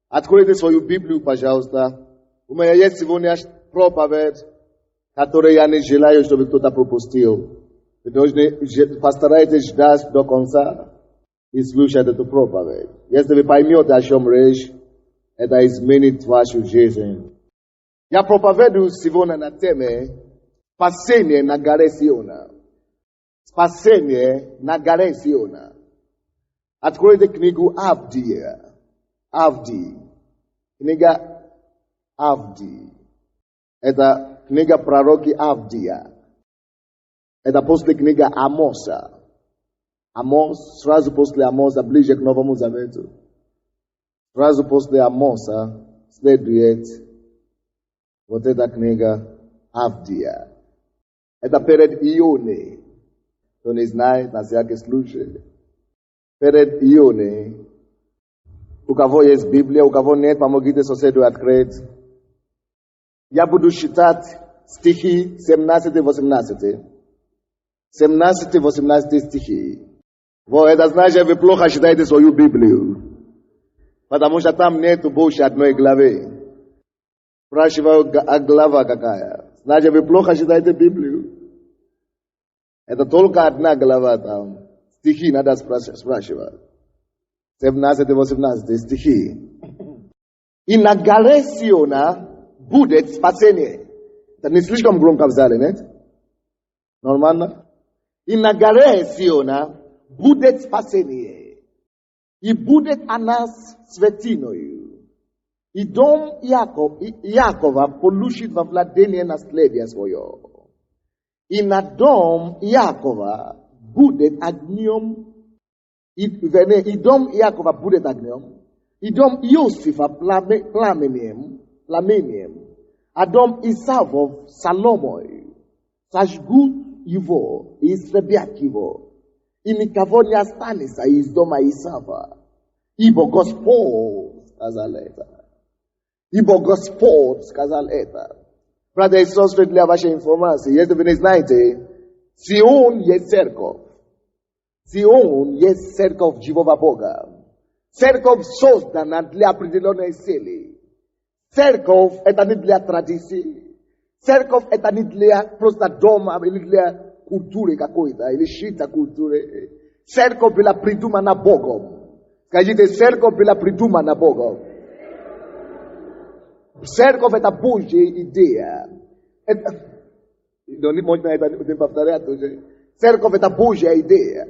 Откройте свою Библию, пожалуйста. У меня есть сегодня проповедь, которую я не желаю, чтобы кто-то пропустил. Вы должны постарайтесь ждать до конца и слушать эту проповедь. Если вы поймете, о чем речь, это изменит вашу жизнь. Я проповедую сегодня на теме «Спасение на горе Сиона». Спасение на горе Сиона. Откройте книгу Авдия. Авдий. Книга Авдий. Это книга пророки Авдия. Это после книга Амоса. Амос, сразу после Амоса, ближе к Новому Завету. Сразу после Амоса следует вот эта книга Авдия. Это перед Ионой. Кто не знает, на всякий случай. Перед Ионой. У кого есть Библия, у кого нет, помогите соседу открыть. Я буду читать стихи 17-18. 17-18 стихи. Вот это значит, вы плохо читаете свою Библию. Потому что там нету больше одной главы. Спрашиваю, а глава какая? Значит, вы плохо читаете Библию. Это только одна глава там. Стихи надо спрашивать. 17-18 стихи. И на горе Сиона будет спасение. Это не слишком громко в зале, нет? Нормально? И на горе Сиона будет спасение. И будет она святиною. И дом Якова получит во владение наследие свое. И на дом Якова будет огнем. И дом Якова будет огнем. И дом Иосифа пламенем. А дом Исавов соломой. Сожгут его и истребят его. И никого не останется из дома Исава. Ибо Господь сказал это. Ибо Господь сказал это. Братья и сестры, для вашей информации, если вы не знаете, Сион есть церковь. Сион есть церковь живого Бога. Церковь создана для определенной цели. Церковь это не для традиций. Церковь это не для просто дома или для культуры какой-то, или чьей-то культуры. Церковь была придумана Богом. Скажите, церковь была придумана Богом. Церковь это Божья идея. Церковь это Божья идея.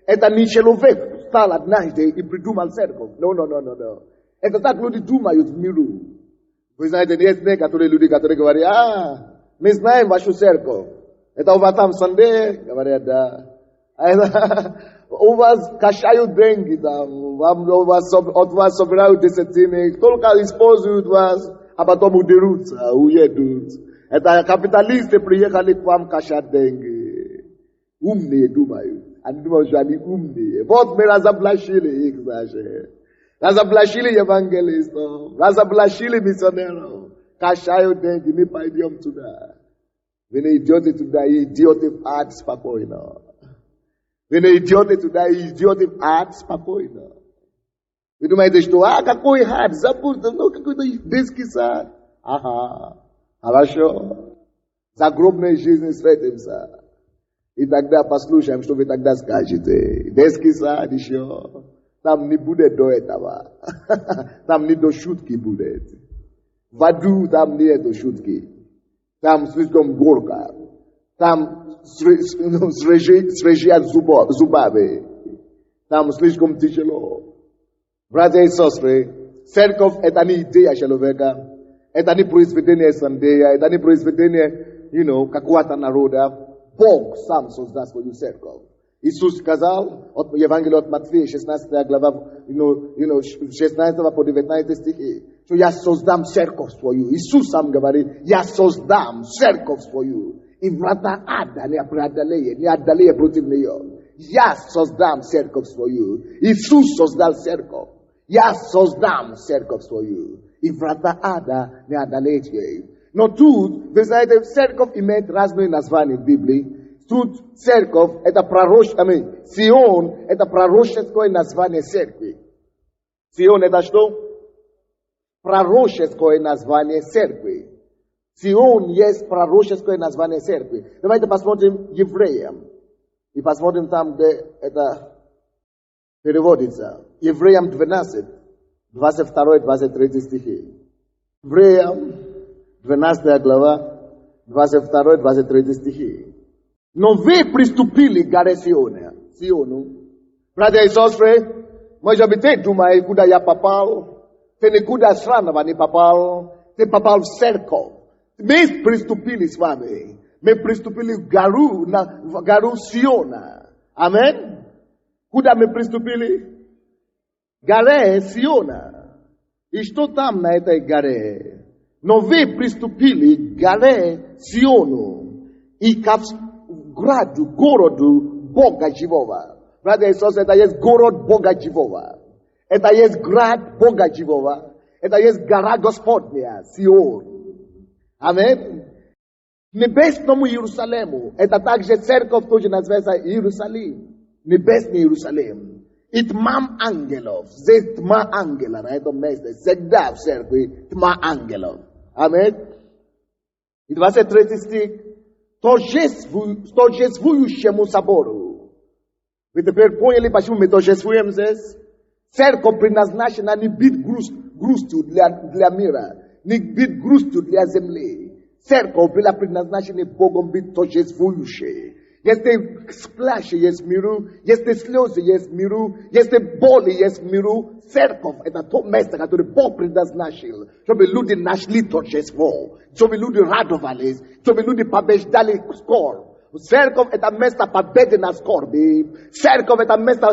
Это не человек стал однажды и придумал церковь. No. Это так люди думают в миру. Вы знаете, есть некоторые люди, которые говорят, мы знаем вашу церковь. Это у вас там Sunday? Говорят, да. У вас качают деньги там, от вас собирают десятины, только используют вас, а потом удерутся, уедут. Это капиталисты приехали к вам качать деньги. Умные думают. Они думают, что они умные. Вот мы разоблачили их даже. Разоблачили евангелистов, разоблачили миссионеров. Качают деньги, мы пойдем туда. Вы не идете туда, и идете в ад спокойно. Вы не идете туда, и идете в ад спокойно. Вы думаете, что, какой ад, забудьте, какой-то детский сад. Ага, хорошо. Загробной жизни встретимся. И тогда послушаем, что вы тогда скажете. Детский сад еще. Там не будет до этого. Там не до шутки будет. В аду там нету шутки. Там слишком горько. Там срежет зубами. Там слишком тяжело. Братья и сестры, церковь это не идея человека. Это не произведение Сандея. Это не произведение, какого-то народа. Бог сам создал свою церковь. Иисус сказал, от Евангелия от Матфея, 16 глава, 16 по 19 стихи, что я создам церковь свою. Иисус сам говорит, я создам церковь свою. И врата ада не одолеет против нее. Я создам церковь свою. Иисус создал церковь. Я создам церковь свою. И врата ада не одолеет ее. Но тут, вы знаете, церковь имеет разные названия в Библии. Тут церковь, это Сион, это пророческое название церкви. Сион это что? proroczeskie nazwanie cerkwi. Sion jest proroczeskie nazwanie cerkwi. Давайте посмотрим Евреям. И посмотрим там, где это переводится. Евреям 12, 22-23 стихи. Евреям 12 глава, 22-23 стихи. Но вы приступили к горе Сиону. Братья и сестры, может быть, ты думаешь, куда я попал? Ты никуда странного не попал. Ты попал в церковь. Мы приступили с вами. Мы приступили в гору Сиона. Аминь. Куда мы приступили? К горе Сиона. И что там на этой горе? Но вы приступили к горе Сиону и к городу Бога Живого. Братья и сестры, это есть город Бога Живого. Это есть град Бога Живого. Это есть гора Господня, Сион. Аминь. Небесному Иерусалиму. Это также церковь тоже называется Иерусалим. Небесный Иерусалим. И тьма ангелов. Здесь тьма ангела на этом месте. Всегда в церкви тьма ангелов. Аминь. И 23 стих. Торжествующему собору. Вы теперь поняли, почему мы торжествуем здесь? Церковь предназначена не быть грустью для мира. Не быть грустью для земли. Церковь была предназначена Богом быть торжествующей. Если сплаши есть в миру, если слезы есть в миру, если боли есть в миру, церковь – это то место, которое Бог предназначил, чтобы люди нашли торжество, чтобы люди радовались, чтобы люди побеждали скорбь. Церковь – это место победы над скорби. Церковь – это место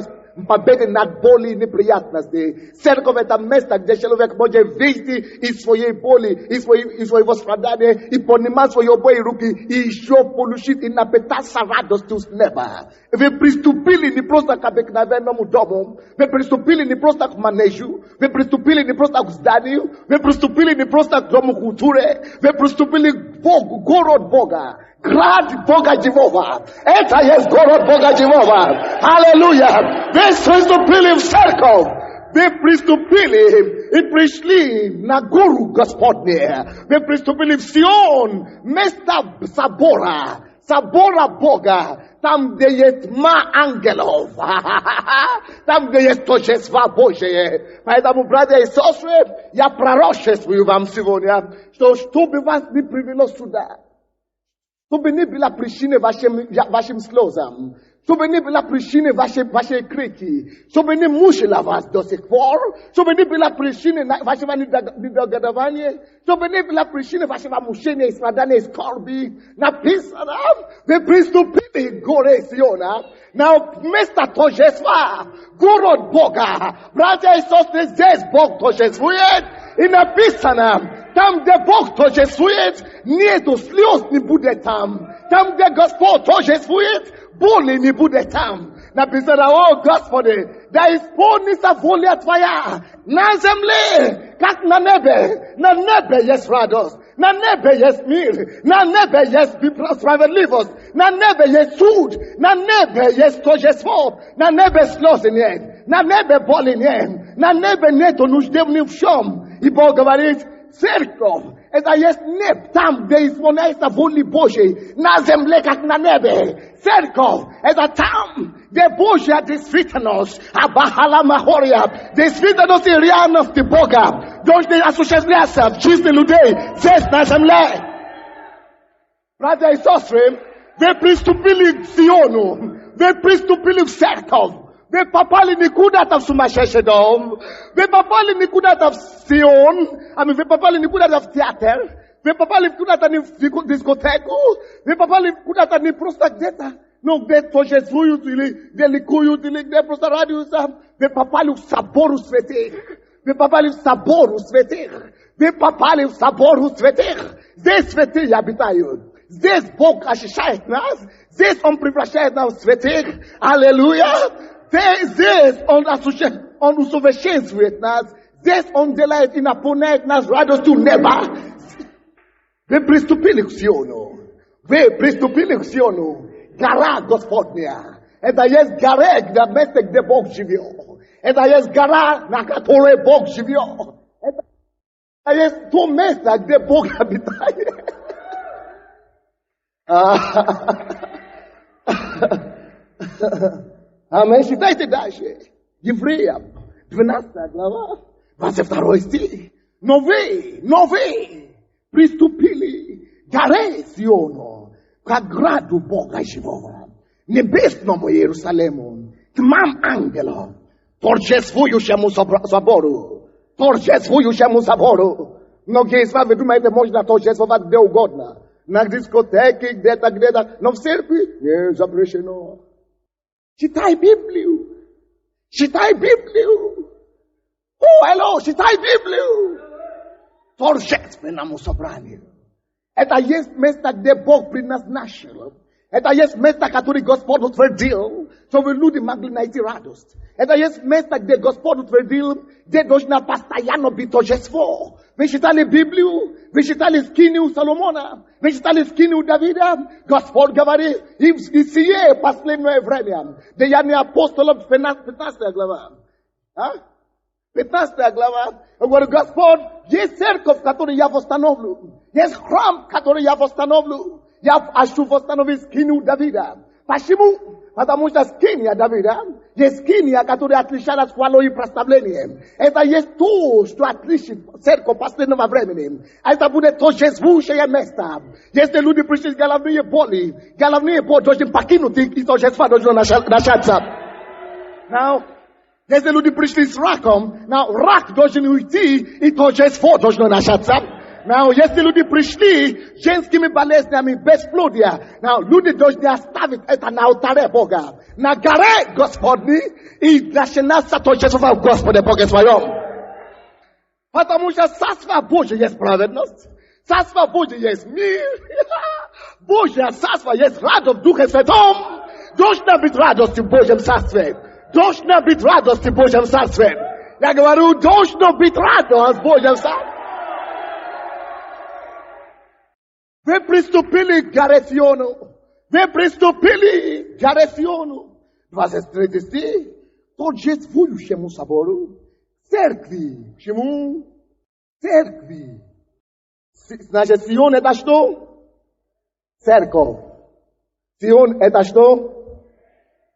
победы над болью и неприятностью. Церковь – это место, где человек может выйти из своей боли, из своего страдания и поднимать свои обои руки и еще получить и напитаться радостью с неба. Вы приступили не просто к обыкновенному дому, вы приступили не просто к манежу, вы приступили не просто к зданию, вы приступили не просто к дому культуры, вы приступили к Богу, город Бога. Град Бога Живого. Это есть город Бога Живого. Аллилуйя. Вы приступили в церковь. Вы приступили и пришли на гору Господне. Вы приступили в Сион. Место собора. Собора Бога. Там, где есть тьма ангелов. Там, где есть торжество Божие. Поэтому, братья и сестры, я пророчествую вам сегодня, что бы вас не привело сюда, чтобы не была причиной вашим слезам, чтобы не была причиной вашей крики, чтобы не мучила вас до сих пор, чтобы не была причиной вашего недогадывания, чтобы не была причиной вашего мучения и страдания и скорби. Написано, вы приступили к горе Сиона, на место торжества, город Бога. Братья и сестры, здесь Бог торжествует, и написано, там, где Бог торжествует, нету слез не будет там. Там, где Господь торжествует, боли не будет там. Написано, о Господи, да исполнится воля Твоя на земле, как на небе. На небе есть радость, на небе есть мир, на небе есть справедливость, на небе есть суд, на небе есть торжество, на небе слезы нет, на небе боли нет, на небе нету нужды ни в чем. И Бог говорит, церковь, это есть небо, там, где исполняется воля Божьей, на земле, как на небе. Церковь, это там, где Божья действительность, Абахала Махория, действительность и реальность Бога, должны осуществляться в жизни людей здесь, на земле. Братья и сестры, вы приступили к Сиону, вы приступили в церковь. Вы попали не куда-то в сумасшедший дом. Вы попали не куда-то в Сион. Вы попали не куда-то в театр. Вы попали куда-то не в дискотеку. Вы попали куда-то не просто где-то. Но где торжествуют или где ликуют или где просто радуются. Вы попали в собор святых. Вы попали в собор святых. Вы попали в собор святых. Здесь святые обитают. Здесь Бог ощущает нас. Здесь Он превращает нас в святых. Аллилуйя. Здесь Он усовершенствует нас. Здесь Он делает и наполняет нас радостью неба. Вы приступили к Сиону. Вы приступили к Сиону. Гора Господня. Это есть гора, где Бог живет. Это есть гора, на которой Бог живет. A jest to miejsce, gdzie Bóg habituje. Amen. Считайте дальше. Евреям, 12 глава, 22 стих. Но вы приступили к горе Сиону, к ограду Бога живого, небесному Иерусалиму, к мам ангелам, торжествующему собору. Многие из вами думаете, можно торжествовать где угодно. На дискотеке, где-то. Но в церкви не запрещено. Читай Библию. Читай Библию. Торжественному собранию. Это есть место, где Бог предназначил. Это есть место, которое Господь утвердил, чтобы люди могли найти радость. Это есть место, где Господь утвердил, где должно постоянно быть торжество. Вы читали Библию, вы читали скинию Соломона, вы читали скинию Давида. Господь говорит, и сие последнее время. Деяния апостолов, 15 глава. 15 глава. Говорит, Господь, есть церковь, которую я восстановлю. Есть храм, который я восстановлю. Я хочу восстановить скинию Давида. Почему? Потому что скиния Давида есть скиния, которая отличалась хвалой и прославлением. Это есть то, что отличит церковь последнего времени. Это будет торжествующее место. Если люди пришли с головные боли должны покинуть и торжество должно начаться. Если люди пришли с раком, рак должен уйти и торжество должно начаться. Если люди пришли с женскими болезнями, бесплодия, люди должны оставить это на алтаре Бога, на горе Господней, и начинаться торжество в Господе Боге своем. Потому что Царство Божие есть праведность, Царство Божие есть мир, Божье Царство есть радость в Духе Святом. Должна быть радость в Божьем Царстве. Должна быть радость в Божьем Царстве. Я говорю, должна быть радость в Божьем Царстве. Вы приступили к горе Сиону. 23 стих. Торжествующему собору. Церкви. Чему? Церкви. Значит, Сион это что? Церковь. Сион это что?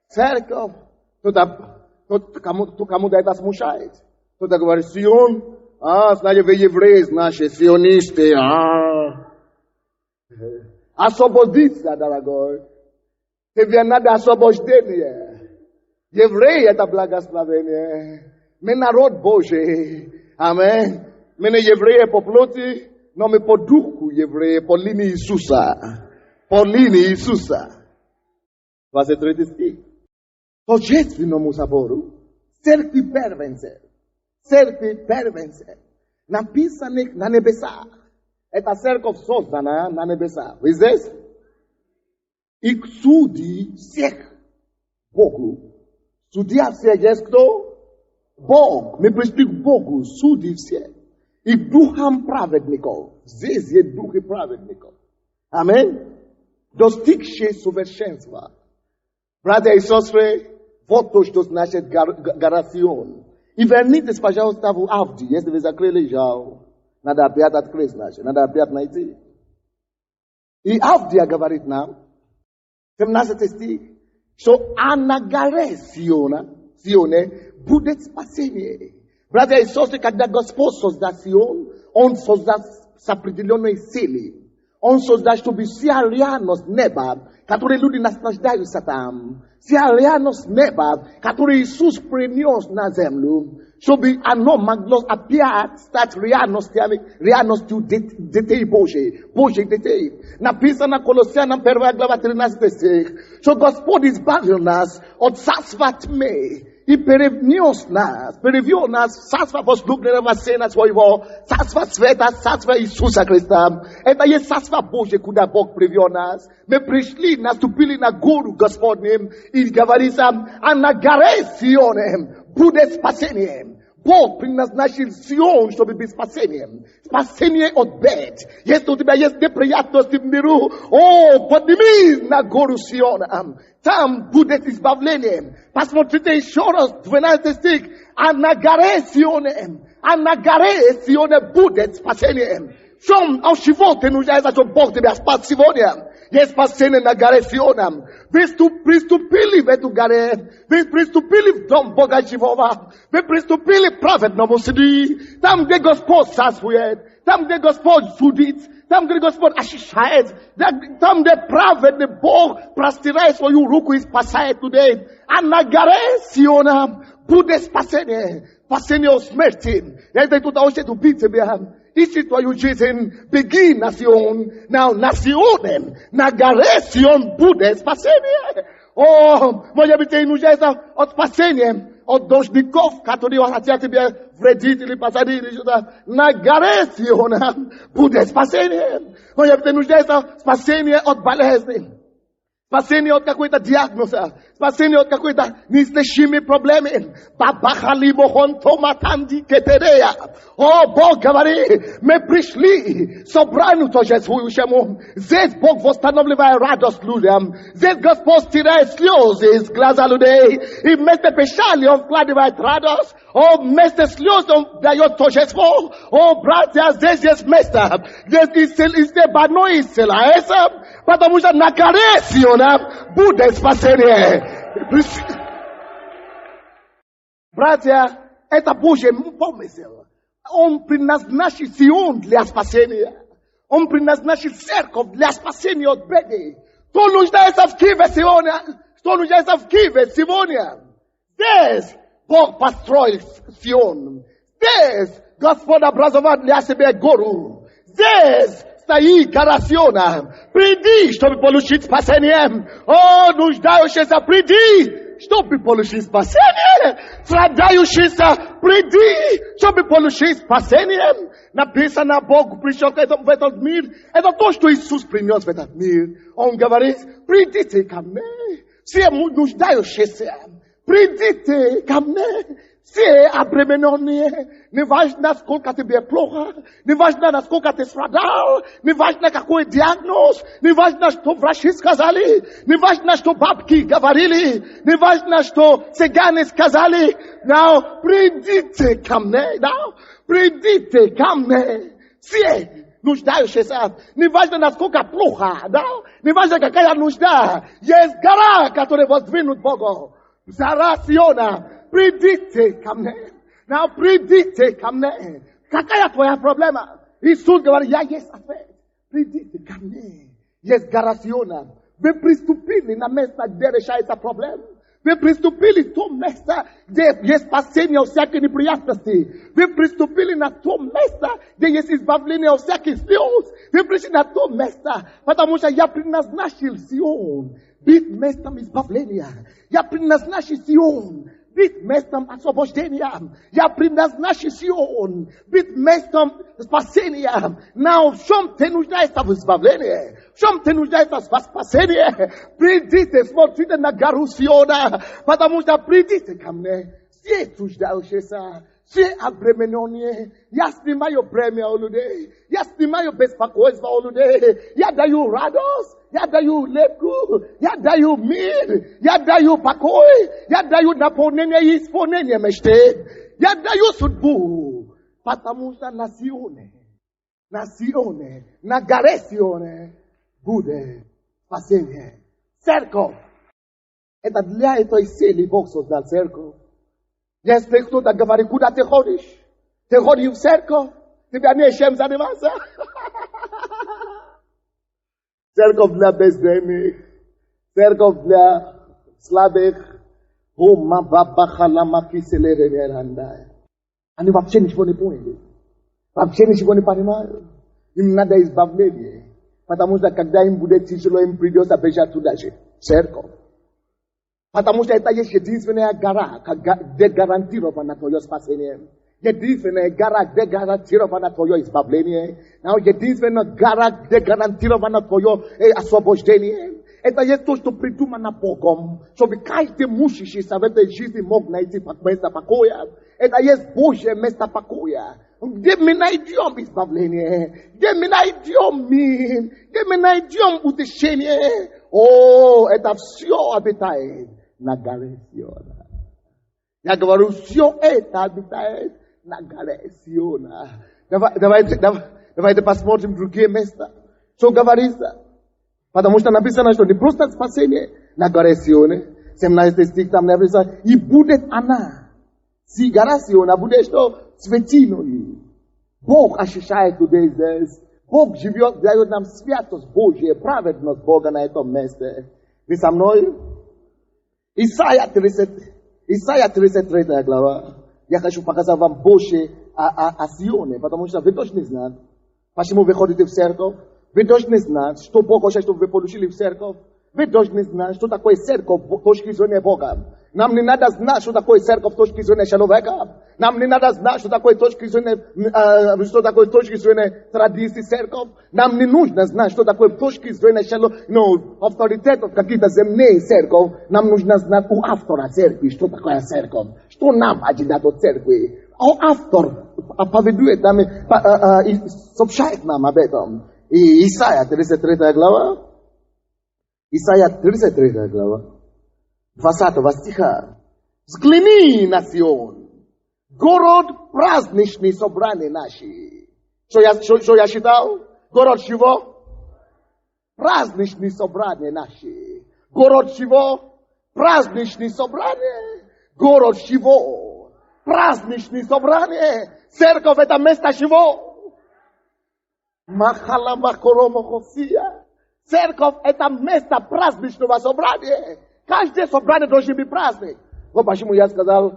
Церковь. Кому-то это смущает. Кто-то говорит, Сион. Значит, вы евреи, значит, сионисты. Освободиться, дорогой. Тебе надо освобождение. Евреи это благословение. Мы народ Божий. Аминь. Мы не евреи по плоти, но мы по духу евреи, по линии Иисуса. По линии Иисуса. 23 стих. Торжественному собору. Церкви первенцев. Написанных на небесах. Это церковь создана на небесах. Вы здесь? И к судьи всех Богу. Судья всех есть кто? Бог. Мы пришли к Богу, судьи всех. И к духам праведников. Здесь есть духи праведников. Аминь. Достигшие совершенства. Братья и сестры, вот то, что значит гора Сион. И вернитесь, пожалуйста, в Авдии, если вы закрыли жал. Надо опять открыть, значит. Надо опять найти. И Авдия говорит нам, 17 стих, что на горе Сионе будет спасение. Братья и сестры, когда Господь создаст Сион, Он создаст с определенной целью. Он создаст, чтобы вся реальность неба, которой люди наслаждаются там, вся реальность неба, которую Иисус принес на землю, чтобы оно могло опять стать реальностью детей Божьих детей. Написано Колоссянам 1 глава 13 стих, что Господь избавил нас от царства тьмы и перевел нас в царство возлюбленного Сына Своего, царство света, царство Иисуса Христа. Это есть царство Божье, куда Бог привел нас. Мы пришли, наступили на гору Господню, и говорится, на горе Сионе будет спасение. Бог предназначил Сион, чтобы быть спасением. Спасение от бед. Если у тебя есть неприятности в миру, поднимись на гору Сиона. Там будет избавление. Посмотрите еще раз, 12 стих. На горе Сионе, Anagare sione budet spasenie. Som au shivote nu jaisa jo bogte be spasivonia. Yes pasene nagare sionam. Pristupili vetu gare. Pristupili dom boga jivova. Pristupili prophet no musidi. Tam de Gospod saswuet. Tam de Gospod sudit. Tam de Gospod ashishaet. Tam de prophet de bog prastirais for you ruku is pasaet today. Anagare sionam budet spasene. Pasene o smertin. Este tuta oște tu pizze beam. Ici toi Eugene begin nation. Now nationem. Nagaresion budes pasenie. Oh, moja bitei nu jesa od pasenie. Od doshnikov katoli o hatiate bia vreditili pasadili juda. Nagaresion budes pasenie. Moja bitei nu jesa pasenie od balesne. Spasenie od какой-то диагноза. Спасение от какой-то неизлечимой проблемы. Бабахали бохон томатанди кетерея. О, Бог говорит, мы пришли собранию торжествующему. Здесь Бог восстанавливает радость людям. Здесь Господь стирает слезы из глаза людей. И вместо печали Он вкладывает радость. О, вместо слез Он дает торжество. О, братья, здесь есть место, где больной исцеляется. Потому что на горе Сиона будет спасение. Братья, это Божий помысел. Он предназначил Сион для спасения. Он предназначил церковь для спасения от беды. Кто нуждается в Киеве сегодня? Кто нуждается в Киеве сегодня? Здесь Бог построил Сион. Здесь Господь образовал для себя гору. Здесь стоит гора Сиона. Приди, чтобы получить спасение. О, нуждающийся, приди, чтобы получить спасение. Страдающийся, приди, чтобы получить спасение. Написано, Бог пришел в этот мир. Это то, что Иисус принес в этот мир. Он говорит, придите ко мне. Все нуждающиеся, придите ко мне. Все обремененные, не важно, сколько тебе плохо, не важно, насколько ты страдал, не важно, какой диагноз, не важно, что врачи сказали, не важно, что бабки говорили, не важно, что цыгане сказали, но придите ко мне, придите ко мне, все нуждающиеся, не важно, насколько плохо, не важно, какая нужда, есть гора, которая воздвинут Богу, гора Сиона. Придите ко мне. Now, придите ко мне. Какая твоя проблема? Иисус говорит, я есть ответ. Придите ко мне. Есть гора Сиона. Вы приступили на место, где решается проблема. Вы приступили в то место, где есть спасение от всякой неприятности. Вы приступили на то место, где есть избавление от всяких слез. Вы пришли на то место, потому что я предназначил Сион быть местом избавления. Я предназначил Сион быть местом освобождения. Я предназначил Сион быть местом спасения. Но в чем ты нуждаешься в избавлении? В чем ты нуждаешься в спасении? Придите, смотрите на гору Сиона, потому что придите ко мне. Все нуждающиеся, все обремененные. Я снимаю бремя у людей. Я снимаю беспокойство у людей. Я даю радость. Я даю легкую, я даю мир, я даю покой, я даю наполнение и исполнение мечты. Я даю судьбу, потому что на Сионе, на горе Сионе будет спасение. Церковь. Это для этой цели Бог создал церковь. Если кто-то говорит, куда ты ходишь? Ты ходишь в церковь? Тебя нечем заниматься? Церковь для бездельных, церковь для слабых. Они вообще ничего не поняли. Вообще ничего не понимают. Им надо избавление. Потому что когда им будет тяжело, им придется бежать туда же. Церковь. Потому что это есть единственная гора, где гарантировано твое спасение. Единственная гора, где гарантировано твое избавление. Единственная гора, где гарантировано твое освобождение. Это есть то, что придумано Богом, чтобы каждый мучащийся в этой жизни мог найти место покоя. Это есть Божье место покоя. Где мы найдем избавление, где мы найдем мир, где мы найдем утешение. О, это все обитает на горе Сиона. Я говорю, все это обитает nagalesiona. Давайте посмотрим другие места. Что говорится? Потому что написано, что не просто спасение на горе Сионе. 17 стих там написано, и будет она. Si гора Сиона будет что? Светиной. Бог ощущает людей здесь. Бог живет, дает нам святость Божия, праведность Бога на этом месте. Вы со мной? Исайя 33 глава. Я хочу показать вам больше о Сионе, потому что вы должны знать, почему вы ходите в церковь. Вы должны знать, что Бог хочет, чтобы вы получили в церковь. Вы должны знать, что такое церковь с точки зрения Бога. Нам не надо знать, что такое церковь с точки зрения человека. Нам не надо знать, что такое с точки зрения традиции церковь. Нам не нужно знать, что такое с точки зрения авторитетов каких-то земных церковь. Нам нужно знать у автора церкви, что такое церковь. Что нам ожидать от церкви. А автор поведует нам, сообщает нам об этом. И Исайя 33 глава. Исайя 33 глава. 20 стиха. Взгляни на Сион, город праздничный собрания наши. Что я считал? Город чего? Праздничные собрания наши. Город чего? Праздничные собрания. Город чего? Праздничные собрания. Церковь это место чего? Махаламахоромохосия. Церковь это место праздничного собрания. Каждое собрание должен быть праздник. Вот почему я сказал,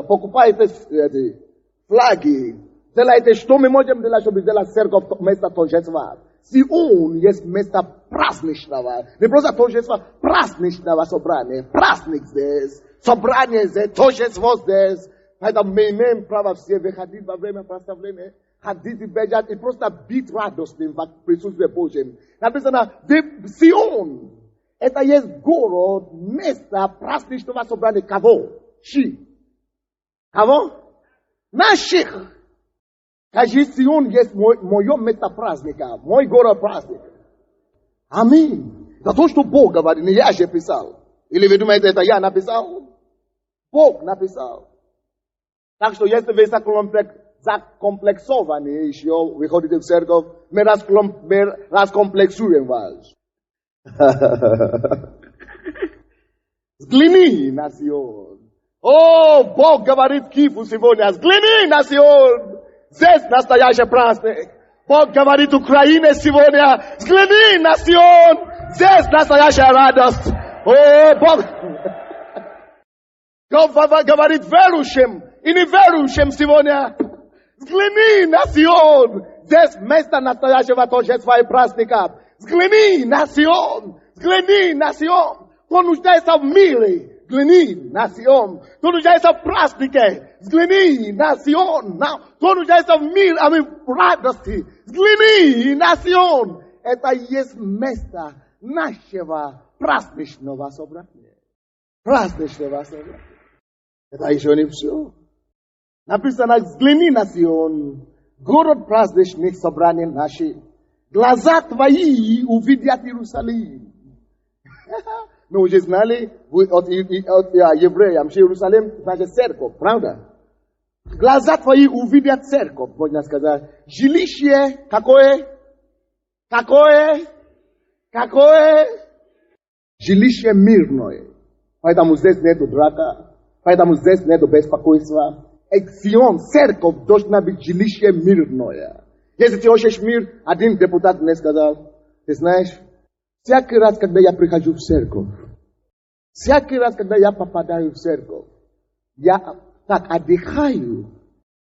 покупайте флаги. Делайте, что мы можем делать, чтобы сделать церковь место торжества. Сион есть место праздничного. Не просто торжества, праздничного собрания. Праздник здесь. Собрание здесь, торжество здесь. Поэтому мы имеем право все выходить во время прославления. Ходить и бежать и просто быть радостным в присутствии Божьем. Написано, Сион. Это есть город, место праздничного собрания кого? Кого? Наших. Скажи, Сион есть мое место праздника, мой город праздник. Аминь. За то, что Бог говорит, не я же писал. Или вы думаете, это я написал? Бог написал. Так что если вы закомплексованы еще, вы ходите в церковь, мы раскомплексуем вас. Взгляни на Сион. О, Бог говорит Кифу сегодня. Взгляни на Сион. Здесь настоящий праздник. Бог говорит Украине сегодня. Взгляни на Сион. Здесь настоящая радость. О, Бог говорит верующим и неверующим сегодня. Взгляни на Сион. Здесь место настоящего торжества и праздника. Взгляни на Сион. Взгляни на Сион. Кто нуждается в мире. Взгляни на Сион. Кто нуждается в празднике. Взгляни на Сион. Кто нуждается в мире, в радости. Взгляни на Сион. Это есть место нашего праздничного собрания. Праздничного собрания. Это еще не все. Написано, взгляни на Сион. Город праздничных собраний наших. Глаза твои увидят Иерусалим. Мы уже знали от евреям, что Иерусалим значит церковь, правда? Глаза твои увидят церковь, можно сказать. Жилище какое? Какое? Жилище мирное. Поэтому здесь нету драка. Поэтому здесь нету беспокойства. Сион, церковь должна быть жилище мирное. Если ты хочешь мир, один депутат мне сказал, ты знаешь, всякий раз, когда я прихожу в церковь, всякий раз, когда я попадаю в церковь, я так отдыхаю,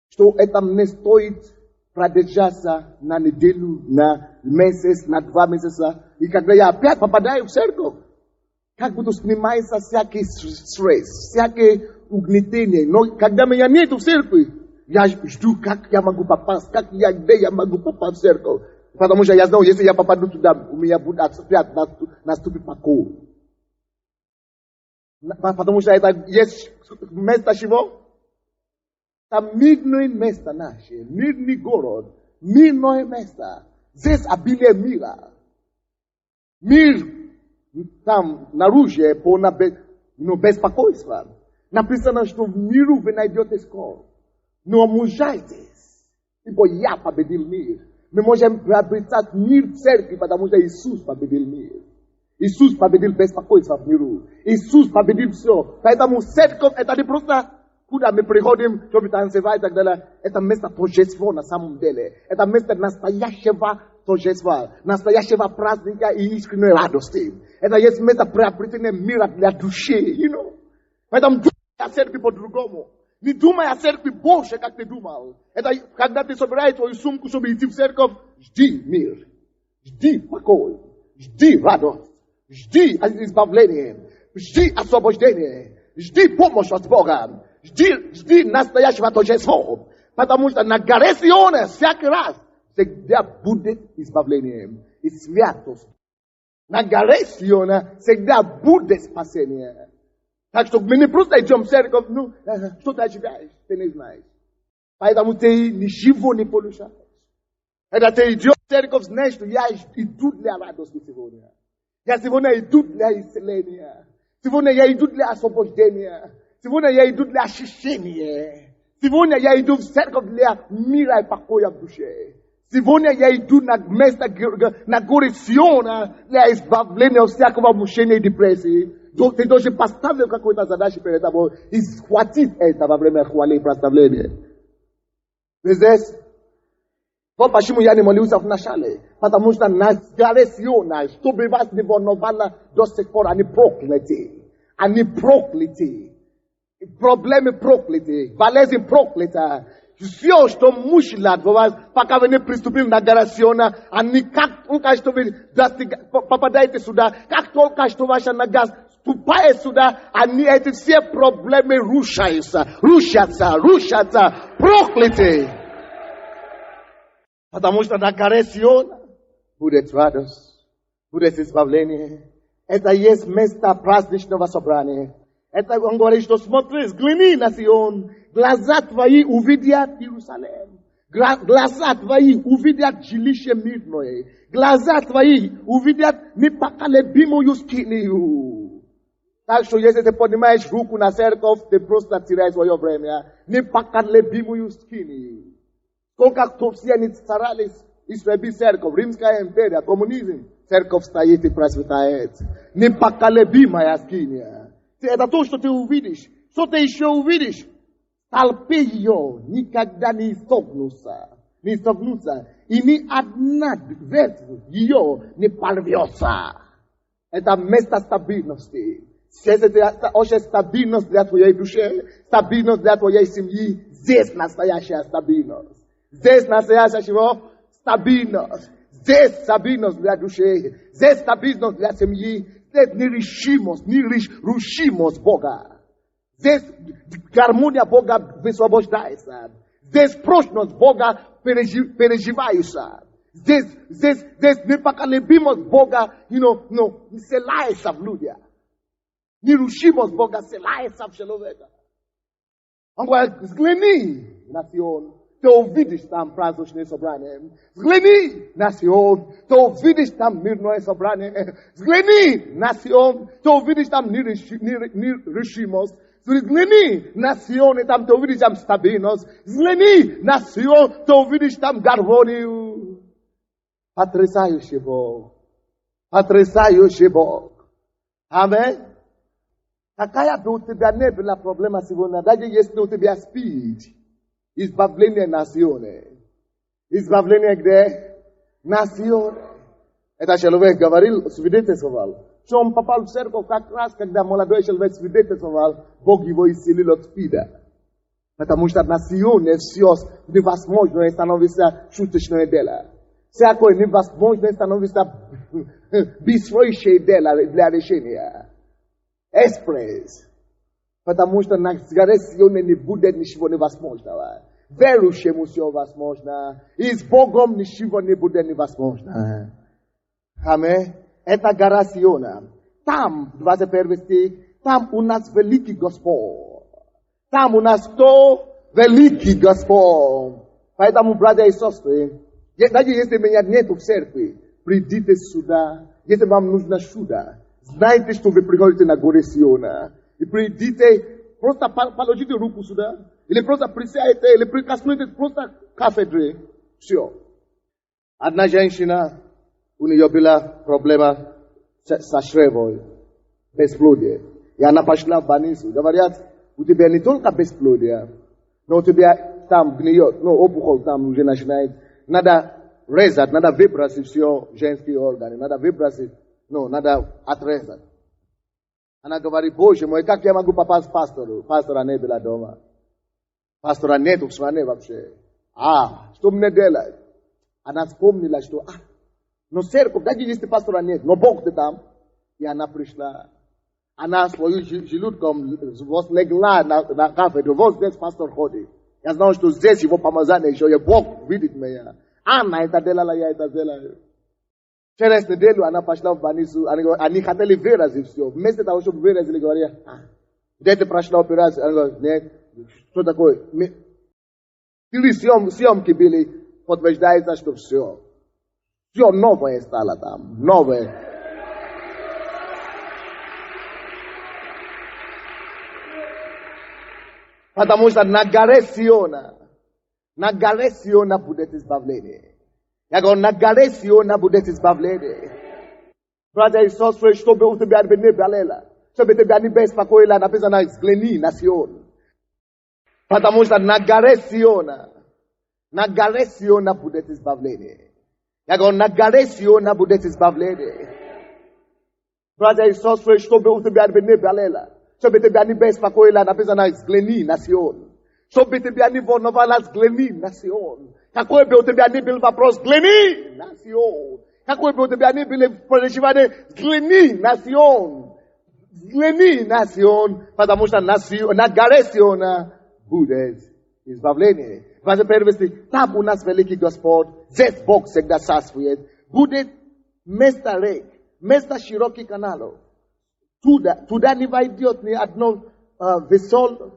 что это мне стоит продержаться на неделю, на месяц, на 2 месяца. И когда я опять попадаю в церковь, как будто снимается всякий стресс, всякое угнетение. Но когда меня нету в церкви, я жду, как я могу попасть, где я могу попасть в церковь. Потому что я знаю, если я попаду туда, у меня будет наступит покой. Потому что это есть место чего? Там мирное место наше, мирный город, мирное место. Здесь обилие мира. Мир там наружу полно беспокойства. Napisano što miru vynajdziecie skoro. No mujaites. Ибо я победил мир. Мы можем приобретать мир в церкви, потому что Иисус победил мир. Иисус победил беспокойство в миру. Иисус победил все. Поэтому церковь это не просто куда мы приходим, чтобы танцевать и так далее. Это место торжества на самом деле. Это место настоящего торжества, настоящего праздника и искренней радости. Это есть место приобретения мира для души, Поэтому думай о церкви по-другому. Не думай о церкви больше, как ты думал. Это когда ты собираешь твою сумку, чтобы идти в церковь, жди мир, жди покой, жди радость, жди избавление, жди освобождение, жди помощь от Бога, жди настоящего торжества. Потому что на горе Сиона всякий раз всегда будет избавление и святость. На горе Сиона всегда будет спасение. Так что мы не просто идем в церковь, что ты ожидаешь, ты не знаешь. Поэтому ты ничего не получаешь. Это ты идешь в церковь, знаешь, что я иду для радости сегодня. Я сегодня иду для исцеления. Сегодня я иду для освобождения. Сегодня я иду для очищения. Сегодня я иду в церковь для мира и покоя в душе. Сегодня я иду на место, на горе Сиона для избавления от всякого мучения и депрессии. Ты должен поставить какую-то задачу перед тобой и схватить это во время хвалы и прославления. Здесь, вот почему я не молился в начале. Потому что на горе Сиона, чтобы вас не волновало до сих пор, они прокляты. Они прокляты. Проблемы прокляты. Болезнь проклята. Все, что мучило вас, пока вы не приступили на гору Сиона, они как только что вы попадаете сюда, как только что ваша нога ступает сюда, они эти все проблемы рушатся, прокляты. Потому что на горе Сиона будет радость, будет избавление. Это есть место праздничного собрания. Это он говорит, что смотри, взгляни на Сион, глаза твои увидят Иерусалим. Глаза твои увидят жилище мирное. Глаза твои увидят непоколебимую скинию. Так что если ты поднимаешь руку на церковь, ты просто теряешь свое время. Непоколебимую скинию. Сколько кто все они старались истребить церковь, Римская империя, коммунизм, церковь стоит и процветает. Непоколебимая скиния. Это то, что ты увидишь. Что ты еще увидишь? Толпы ее никогда не согнутся. И ни одна ветвь ее не порвется. Это место стабильности. Это очень стабильность для твоей души, стабильность для твоей семьи. Здесь настоящая стабильность. Здесь настоящая чего? Стабильность. Здесь стабильность для души. Здесь стабильность для семьи. Здесь нерушимость Бога. Здесь гармония Бога высвобождается. Здесь прочность Бога переживается. Здесь непоколебимость Бога, селается в людях. Нерушимость Бога селается в человека. Он говорит, взгляни на Сион. Ты увидишь там праздничное собрание. Взгляни на Сион, ты увидишь там мирное собрание. Взгляни на Сион, ты увидишь там нерушимость. Взгляни на Сион, и там ты увидишь там стабильность. Взгляни на Сион, ты увидишь там гармонию. Потрясающий Бог. Потрясающий Бог. Аминь. Какая бы у тебя не была проблема сегодня, даже если у тебя спит. Избавление национе. Избавление где? Национе. Это человек говорил, свидетельствовал. Что он попал в церковь как раз, когда молодой человек свидетельствовал, Бог его исцелил от СПИДа. Потому что национе все невозможно становится шуточное дело. Всякое невозможно становится быстрейшее дело для решения. Экспресс. Потому что на горе Сиона не будет ничего невозможного. Верующему все возможно. И с Богом ничего не будет невозможно. Аминь. Это гора Сиона. Там, 21 стих, там у нас великий Господь. Там у нас кто? Великий Господь. Поэтому, братья и сестры, даже если меня нету в церкви, придите сюда. Если вам нужно чудо, знайте, что вы приходите на горе Сиона. И придите просто положите руку сюда, или просто присядете, или прикоснитесь, просто кафедры. Все. Одна женщина, у нее была проблема со чревой, бесплодие. И она пошла в больницу. Говорят, у тебя не только бесплодие, но у тебя там гниет, опухоль там уже начинает. Надо резать, надо выбросить все женские органы, надо выбросить, надо отрезать. Она говорит, Боже мой, как я могу попасть к пастору? Пастора не было дома. Пастора нет в стране вообще. Что мне делать? Она вспомнила, что, но церковь, даже если пастора нет, но Бог-то там. И она пришла. Она свою желудком легла на кафедру. Вот здесь пастор ходит. Я знал, что здесь его помазание еще, и Бог видит меня. Она это делала, я это делаю. Через неделю она пошла в больницу, они хотели выразить все. Вместо того, чтобы выразили, говорят, где ты прошла операцию? Она говорит, нет, что такое? Или съемки были, подтверждается, что все новое стало там, новое. Потому что на горе Сиона будет избавление. Я говорю, на горе Сиона будет избавление. Братья и сестры, чтобы у тебя не болело, чтобы тебя не беспокоило, написано, взгляни на Сион. Потому что на горе Сиона будет избавление. Я говорю, на горе Сиона будет избавление. Братья и сестры, чтобы у тебя не болело, чтобы тебя не беспокоило, написано, взгляни на Сион. Чтобы тебя не волновало, взгляни на Сион. Какой бы у тебя ни был вопрос, взгляни на Сион. Какой бы у тебя ни было переживание, взгляни на Сион. Взгляни на Сион, потому что на горе Сиона будет избавление. 21 стих. Там у нас великий Господь, здесь Бог всегда царствует. Будет место рек, место широких каналов. Туда не войдет ни одно весенное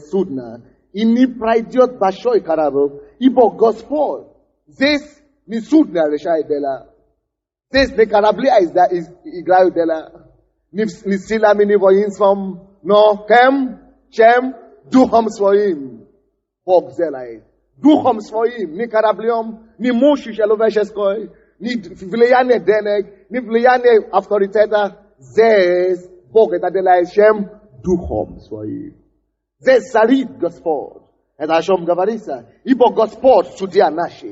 судно, и не пройдет большой корабль, ибо Господь здесь не судно решает дело, здесь не корабли играют дело, не силами, не воинством, но чем духом своим Бог делает. Духом своим, не кораблем, не мощью человеческой, не влияние денег, не влияние авторитета. Здесь Бог это делает чем духом своим. Здесь царит Господь. Это о чем говорится. Ибо Господь судья наш.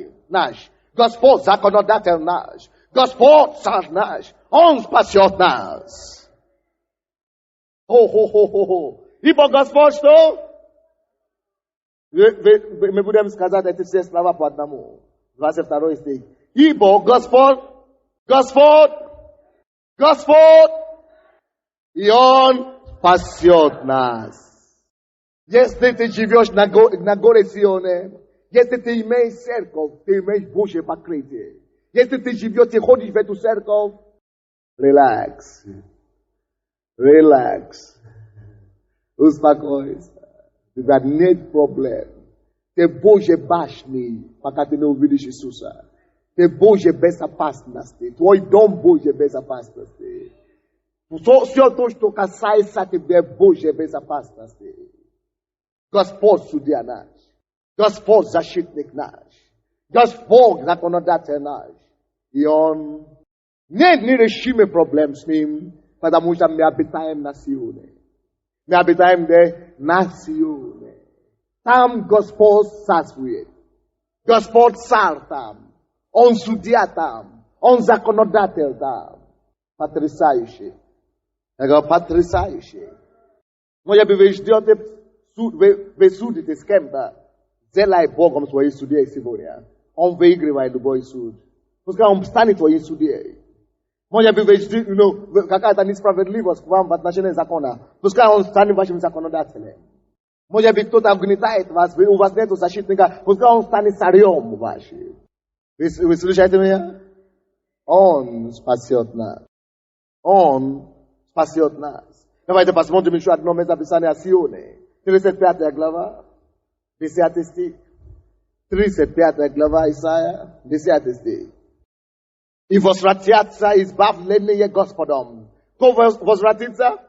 Господь законодатель наш. Господь царь наш. Он спасет нас. Ибо Господь что? Мы будем сказать эти все слова по одному. 22 стих. Ибо Господь, и Он спасет нас. Если ты живешь на горе Сионе, если ты имеешь церковь, ты имеешь Божье покрытие. Если ты живешь и ходишь в эту церковь, релакс. Успокойся. У тебя нет проблем. Ты Божьей башни, пока ты не увидишь Иисуса. Ты Божьей безопасности. Твой дом Божьей безопасности. Все то, что касается тебя Божьей безопасности. Господь судья наш. Господь защитник наш. Господь законодатель наш. И Он нет нерешимых проблем с Ним, потому что мы обитаем на Сионе. Мы обитаем на Сионе. Там Господь царствует. Господь царь там. Он судья там. Он законодатель там. Потрясающе. Я говорю, потрясающе. Може би ви ждете вы судите с кем-то. Делай Богом свои судьей сегодня. Он выигрывает любой суд. Пускай Он станет твоим судьей. Може би вы ждете, какая-то несправедливость к вам в отношении закона. Пускай Он станет вашим законодателем. Може би кто-то угнетает вас, у вас нет защитника. Пускай Он станет царем вашим. Вы слышите меня? Он спасет нас. Он спасет нас. Давайте посмотрим еще одно местописание о Сионе. 35 глава, 10 стих. 35 глава Исаия, 10 стих. И возвратятся избавленные Господом Кто возвратится?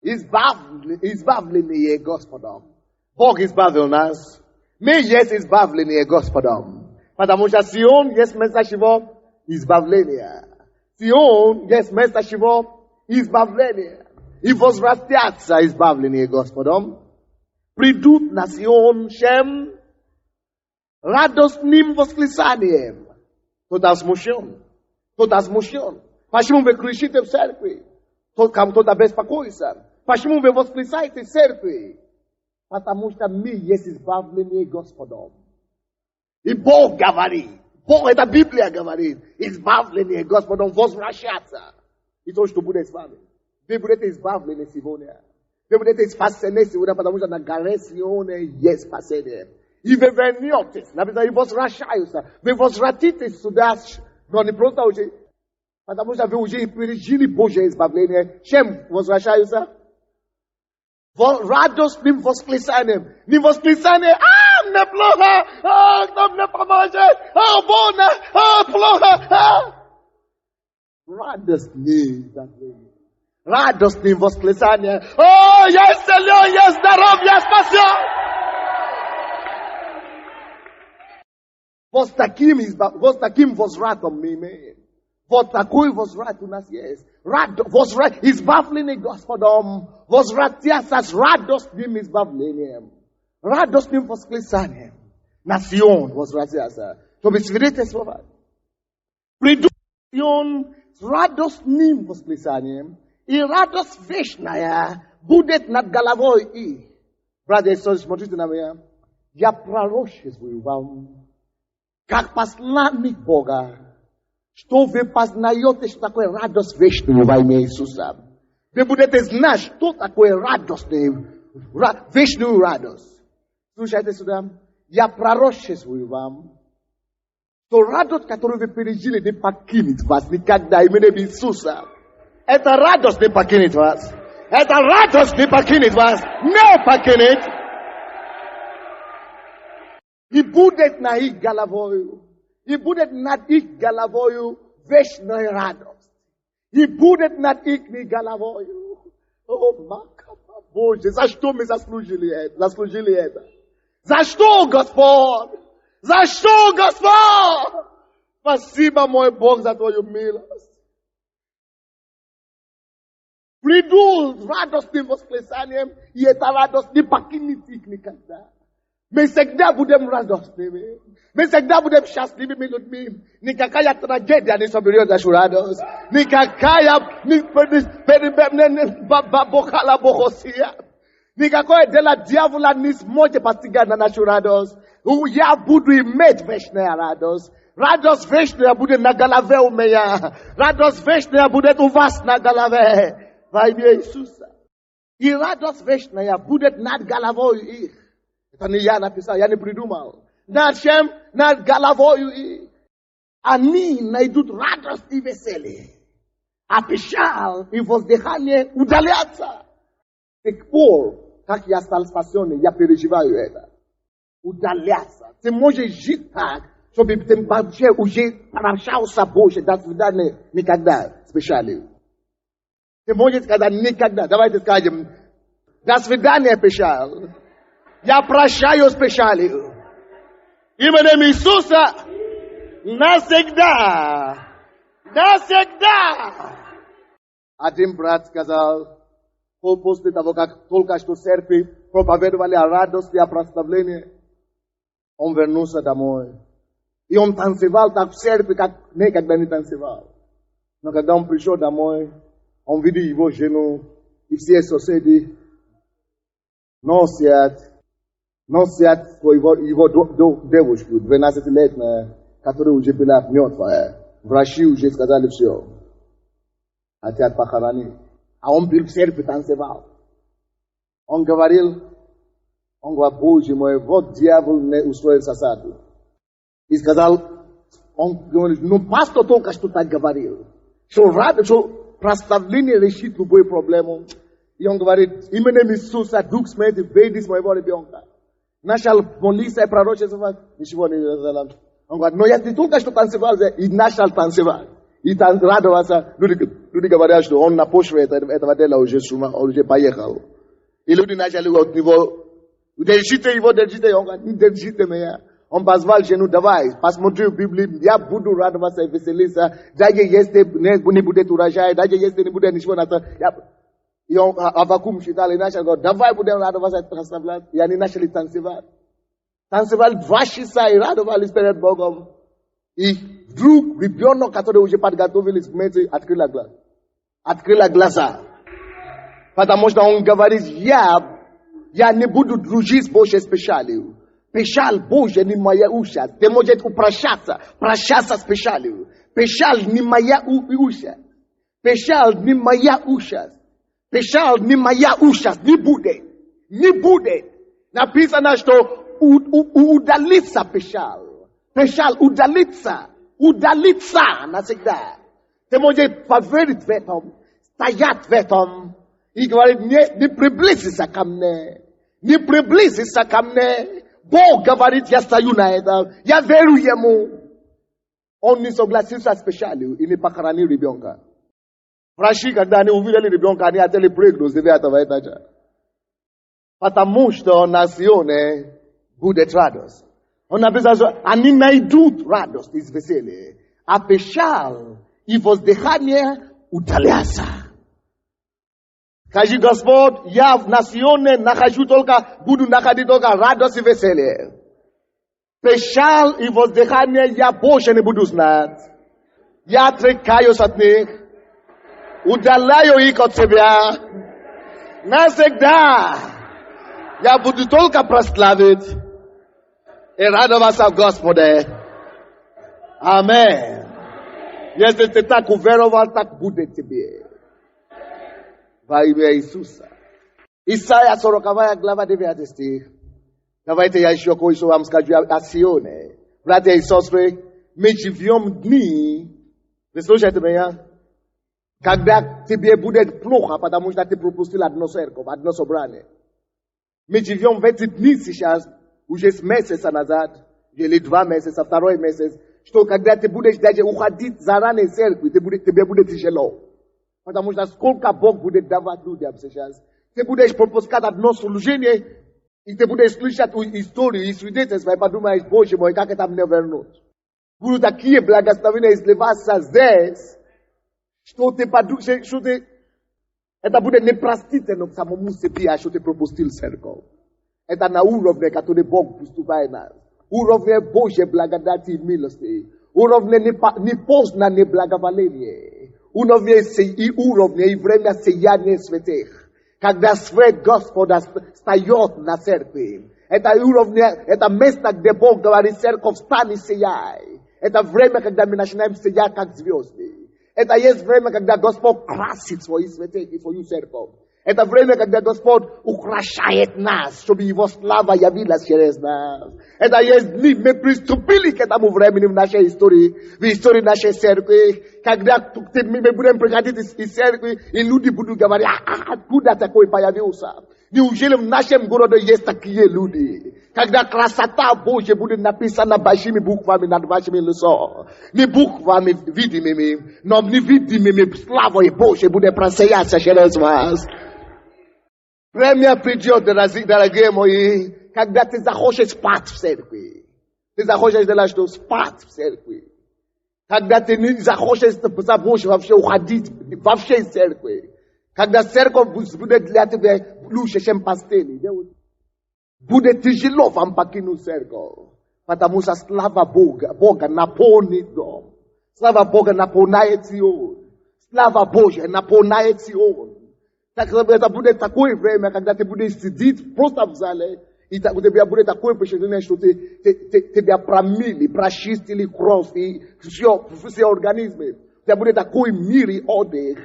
Избавление Господом. Бог избавил нас. Мы есть избавление Господом. Потому что Сион есть место чего? Избавления. Сион есть место чего? Избавления. И возвратятся избавление Господом. Придут на Сион чем? Радостным восклицанием. Кто-то смущен. Кто-то смущен. Почему вы кричите в церкви? Кто-то беспокоится. Почему вы восклицаете в церкви? Потому что мы есть избавление Господом. И Бог говорит. Бог, это Библия говорит. Избавление Господом возвращаться. И то, что будет с вами. Вы будете избавлены сегодня. Вы будете спасены сегодня, потому что на горе Сионе есть спасение. И вы вернетесь. Написано, и возвращаются. Вы возвратитесь сюда. Но не просто уже. Потому что вы уже пережили Божье избавление. Чем возвращаются? Радостным восклицанием. Не восклицание, мне плохо, кто мне поможет, больно, плохо. Радостным восклицанием. Я исцелен, я здоров, я спасен. Вот таким возвратом мы имеем. Вот такой возврат у нас есть. Возврат, избавленный Господом, возвратятся с радостным избавлением, радостным восклицанием. На Сион возвратятся, чтобы свидетельствовать. Придут на Сион с радостным восклицанием, и радость вечная будет над головой их. Братья и сестры, смотрите на меня. Я пророчествую вам, как посланник Бога, что вы познаете, что такое радость вечную во имя Иисуса. Вы будете знать, что такое вечную радость. Слушайте сюда. Я пророчествую вам, что радость, которую вы пережили, не покинет вас никогда именем Иисуса. Эта радость не покинет вас. Эта радость не покинет вас. Не покинет. И будет на их головою. И будет над их головою вечная радость. И будет над их головою. Боже, за что мы заслужили это? За что, Господь? За что, Господь? Спасибо, мой Бог, за Твою милость. Приду с радостным восклицанием, и эта радость не покинет их никогда. Мы всегда будем радостными. Мы всегда будем счастливыми людьми. Никакая трагедия не соберет нашу радость. Никакое дело дьявола не сможет постигать на нашу радость. Я буду иметь вечная радость. Радость вечная будет на голове у меня. Радость вечная будет у вас на голове. Во имя Иисуса. И радость вечная будет над головой их. Это не я написал, я не придумал. Над чем? Над головою их. Они найдут радость и веселье. А печаль и воздыхание удалятся. С тех пор, как я стал спасенным, я переживаю это. Удалятся. Ты можешь жить так, чтобы ты вообще уже прощался Боже. До свидания никогда с печалью. Ты можешь сказать никогда. Давайте скажем, до свидания печаль. Я прощаю с печалью. Именем Иисуса навсегда. Навсегда. Один брат сказал, после того, как только что церкви проповедовали о радости и о прославлении, он вернулся домой. И он танцевал так в церкви, как никогда не танцевал. Но когда он пришел домой, он видел его жену и все соседи носят его девушку, 12-летняя, которая уже была мертвая. Врачи уже сказали все. Хотят похоронить. А он был в церкви танцевал. Он говорил, Боже мой, вот дьявол не устроил засаду. И сказал, он говорит, пастор только что так говорил. Что прославление решит любую проблему. И он говорит, именем Иисуса, Дух Святый, вейди с моего ребенка. Начал молиться и пророчествовать, ничего не сделал. Он говорит, но я не только что танцевал, и начал танцевать. И радоваться, люди говорят, Люди говорят, что он на почве этого дела уже поехал. И люди начали от него, держите его, он говорит, не держите меня. Он позвал жену, давай, посмотри в Библии, я буду радоваться и веселиться, даже если не будет урожай, даже если не будет ничего. И он, Авакум читал, и начал говорить, давай будем радоваться и прославлять. И они начали танцевать. Танцевали 2 часа и радовались перед Богом. И вдруг ребенок, который уже подготовились к мете, открыла глаза. Потому что он говорит, я не буду дружить с Божьей печалью. Печаль Божья не моя участь. Ты можешь прощаться с печалью. Печаль не моя участь. Печаль не моя участь. Печаль не моя участь. Не будет. Написано, что удалится печаль. Печаль удалится навсегда. Ты можешь поверить в этом, стоять в этом и говорить, не приблизься ко мне. Не приблизься ко мне. Бог говорит, я стою на этом. Я верю ему. Он не согласился с печалью и не похоронил ребенка. Врачи, когда они увидели ребенка, они хотели прыгнуть с 9 этажа. Потому что национе будет радость. Он написал, что они найдут радость из веселья. А печаль и воздыхание удалятся. Скажи, Господь, я в национе буду находить только радость и веселье. Печаль и воздыхание я больше не буду знать. Я отрекаюсь от них. Удаляю их от себя. Навсегда. Я буду только прославить и радоваться в Господе. Аминь. Если ты так уверовал, так будет тебе. Во имя Иисуса. Исайя 40 глава 9 стих. Давайте я еще кое-что вам скажу о Сионе. Братья и сестры, мы живем дни, вы слушаете меня, когда тебе будет плохо, потому что ты пропустил одно церковь, одно собрание. Мы живем в эти дни сейчас, уже с месяца назад, или 2 месяца, 2 месяц, что когда ты будешь даже уходить заранее из церкви, тебе будет тяжело. Потому что сколько Бог будет давать людям сейчас. Ты будешь пропускать одно служение, и ты будешь слышать истории и свидетельства, и подумаешь, Боже мой, как это мне вернуть. Будут такие благословения изливаться здесь, что ты подумаешь, что ты... Это будет непростительно к самому себе, что ты пропустил церковь. Это на уровне, который Бог поступает нас. Уровне Божьей благодати и милости. Уровне непознанное благоволение. Уровне и время сияния святых. Когда свет Господа встает на церкви. Это уровне, это место, где Бог говорит, церковь, встань и сияй. Это время, когда мы начинаем сиять, как звезды. Это есть время, когда Господь красит свои святых и свою церковь. Это время, когда Господь украшает нас, чтобы Его слава явилась через нас. Это есть дни, мы приступили к этому времени в нашей истории, в истории нашей церкви, когда мы будем приходить из церкви, и люди будут говорить, откуда такой появился? Неужели в нашем городе есть такие люди? Когда красота Божья будет написана большими буквами над вашими лицом. Не буквами видимыми, но невидимыми славой Божьей будет просеяться через вас. Время придет, дорогие мои, когда ты захочешь спать в церкви. Ты захочешь делать что? Спать в церкви. Когда ты не захочешь вообще уходить вообще из церкви. Когда церковь будет для тебя лучше, чем постели. Будет тяжело вам покинуть церковь. Потому что слава Бога наполнит дом. Слава Бога наполняет Сион. Слава Божья наполняет Сион. Так это будет такое время, когда ты будешь сидеть просто в зале, и у тебя будет такое впечатление, что тебя промыли, прочистили кровь и все организмы. У тебя будет такой мир и отдых.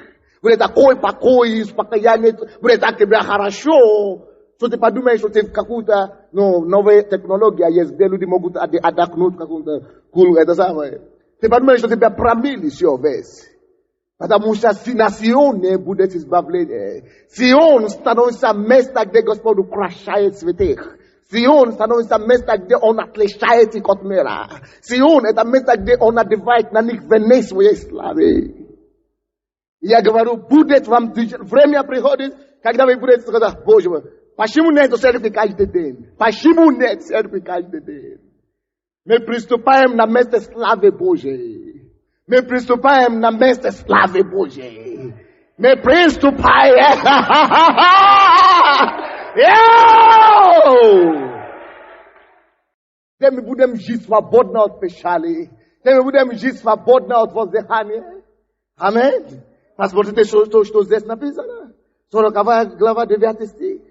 Будет такой покой и успокоение. Будет так тебе хорошо, что ты подумаешь, что ты в какую-то новая технология есть, где люди могут отдохнуть какую-то это самое. Ты подумаешь, что тебя промыли все весь. Потому что на Сионе будет избавление. Сион становится место, где Господь украшает святых. Сион становится место, где Он отличает их от мира. Сион это место, где Он одевает на них венец своей славы. Я говорю, будет вам время приходит, когда вы будете сказать, Боже мой, почему нет церкви каждый день? Почему нет церкви каждый день? Мы приступаем на место славы Божьей. Мы приступаем на место славы Божьей. Мы приступаем. Где мы будем жить свободно от печали. Где мы будем жить свободно от воздыхания. Аминь. Посмотрите, что здесь написано. 40 глава 9 стих.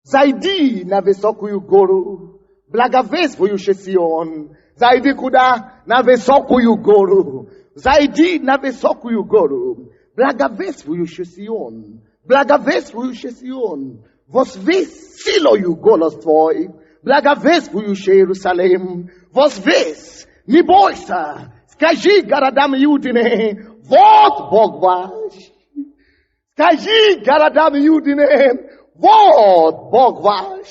Зайди на высокую гору, благовествующий Сион. Зайди куда? На высокую гору. Зайди на высокую гору, благовествующий Сион. Благовествующий Сион. Возвесь силою голос твой, благовествующий Иерусалим. Возвесь, не бойся, скажи городам Иудины, вот Бог ваш. Скажи городам Иудины, вот Бог ваш.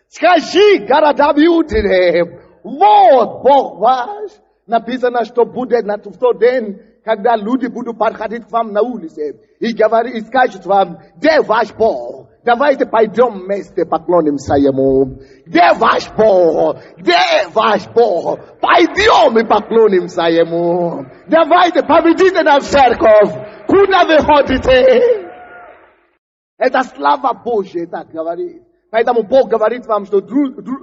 Скажи городам Иудины, вот Бог ваш. Написано, что будет в тот день, когда люди будут подходить к вам на улице и говорить, и скажут вам, где ваш Бог? Давайте пойдем вместе поклонимся Ему. Где ваш Бог? Где ваш Бог? Пойдем и поклонимся Ему. Давайте поведите на церковь. Куда вы ходите? Это слава Божья так говорит. Поэтому Бог говорит вам, что